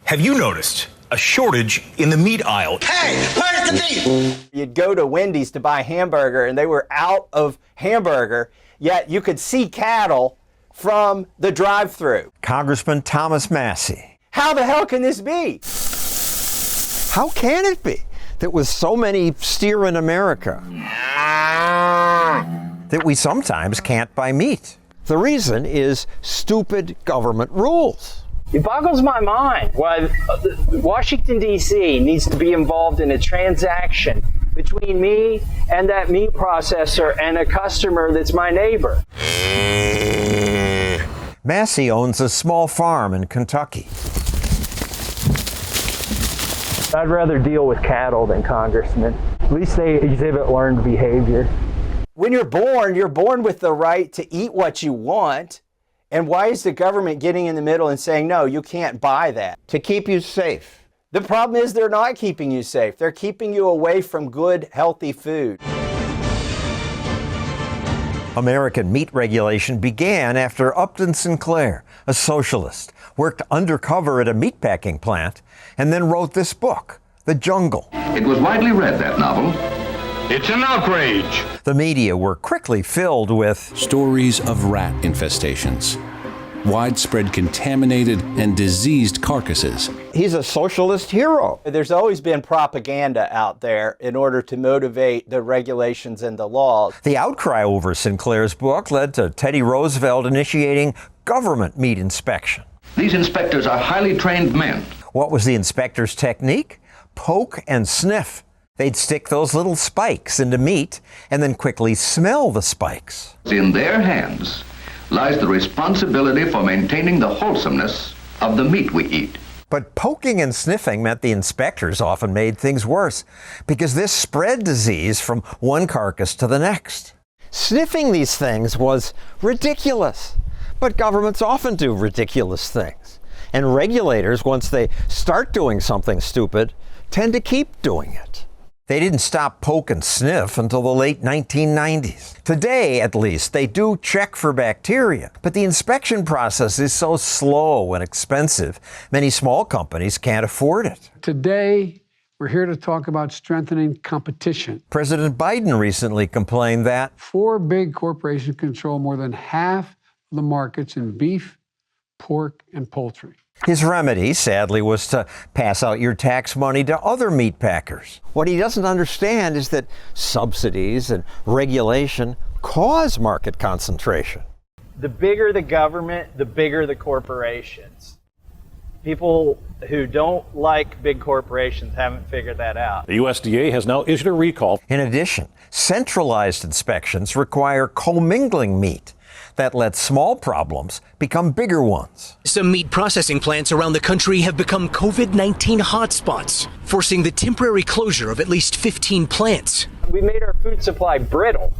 Have you noticed a shortage in the meat aisle? Hey, where's the meat? You'd go to Wendy's to buy a hamburger and they were out of hamburger, yet you could see cattle from the drive-thru. Congressman Thomas Massie. How the hell can this be? How can it be that with so many steer in America that we sometimes can't buy meat? The reason is stupid government rules. It boggles my mind why Washington, D.C. needs to be involved in a transaction between me and that meat processor and a customer that's my neighbor. Massie owns a small farm in Kentucky. I'd rather deal with cattle than congressmen. At least they exhibit learned behavior. When you're born with the right to eat what you want. And why is the government getting in the middle and saying, no, you can't buy that? To keep you safe. The problem is they're not keeping you safe. They're keeping you away from good, healthy food. American meat regulation began after Upton Sinclair, a socialist, worked undercover at a meatpacking plant and then wrote this book, The Jungle. It was widely read, that novel. It's an outrage. The media were quickly filled with stories of rat infestations, widespread contaminated and diseased carcasses. He's a socialist hero. There's always been propaganda out there in order to motivate the regulations and the laws. The outcry over Sinclair's book led to Teddy Roosevelt initiating government meat inspection. These inspectors are highly trained men. What was the inspector's technique? Poke and sniff. They'd stick those little spikes into meat and then quickly smell the spikes. In their hands lies the responsibility for maintaining the wholesomeness of the meat we eat. But poking and sniffing meant the inspectors often made things worse because this spread disease from one carcass to the next. Sniffing these things was ridiculous, but governments often do ridiculous things. And regulators, once they start doing something stupid, tend to keep doing it. They didn't stop poke and sniff until the late 1990s. Today, at least, they do check for bacteria, but the inspection process is so slow and expensive, many small companies can't afford it. Today, we're here to talk about strengthening competition. President Biden recently complained that 4 big corporations control more than half of the markets in beef, pork, and poultry. his remedy, sadly, was to pass out your tax money to other meat packers. What he doesn't understand is that subsidies and regulation cause market concentration. The bigger the government, the bigger the corporations. People who don't like big corporations haven't figured that out. The USDA has now issued a recall. In addition, centralized inspections require commingling meat. That lets small problems become bigger ones. Some meat processing plants around the country have become COVID-19 hotspots, forcing the temporary closure of at least 15 plants. We made our food supply brittle.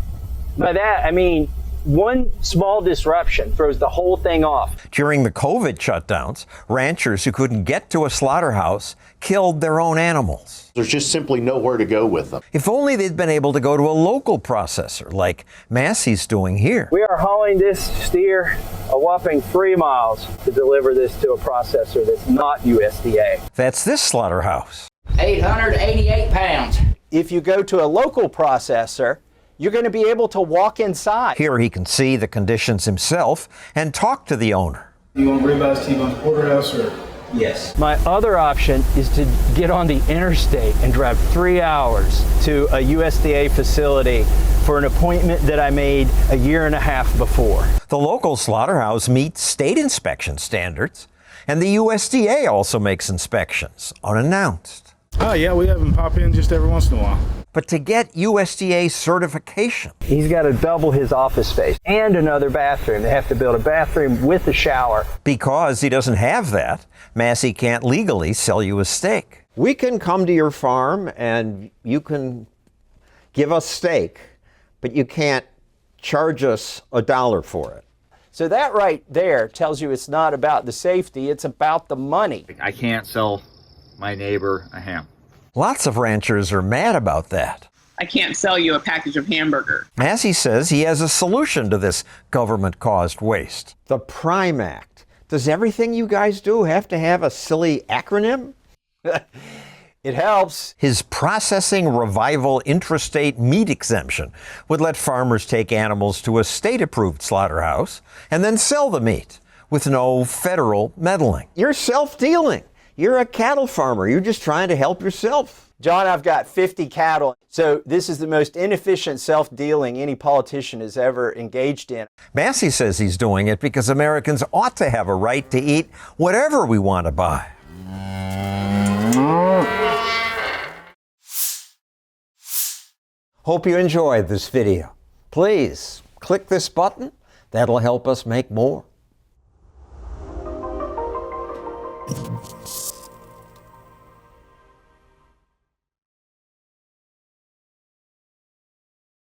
By that, I mean, one small disruption throws the whole thing off. During the COVID shutdowns, ranchers who couldn't get to a slaughterhouse killed their own animals. There's just simply nowhere to go with them. If only they'd been able to go to a local processor like Massie's doing here. We are hauling this steer a whopping 3 miles to deliver this to a processor that's not USDA. That's this slaughterhouse. 888 pounds. If you go to a local processor, you're going to be able to walk inside. Here he can see the conditions himself and talk to the owner. You want ribeyes, T-bone, porterhouse, or? Yes. My other option is to get on the interstate and drive 3 hours to a USDA facility for an appointment that I made a year and a half before. The local slaughterhouse meets state inspection standards, and the USDA also makes inspections unannounced. Oh, yeah, we have them pop in just every once in a while. But to get USDA certification, he's got to double his office space and another bathroom. They have to build a bathroom with a shower. Because he doesn't have that, Massie can't legally sell you a steak. We can come to your farm and you can give us steak, but you can't charge us $1 for it. So that right there tells you it's not about the safety, it's about the money. I can't sell my neighbor a ham. Lots of ranchers are mad about that. I can't sell you a package of hamburger. Massie says he has a solution to this government-caused waste. The PRIME Act Does everything you guys do have to have a silly acronym? It helps. His processing revival intrastate meat exemption would let farmers take animals to a state-approved slaughterhouse and then sell the meat with no federal meddling. You're self-dealing. You're a cattle farmer. You're just trying to help yourself. John, I've got 50 cattle. So this is the most inefficient self-dealing any politician has ever engaged in. Massie says he's doing it because Americans ought to have a right to eat whatever we want to buy. Hope you enjoyed this video. Please click this button. That'll help us make more.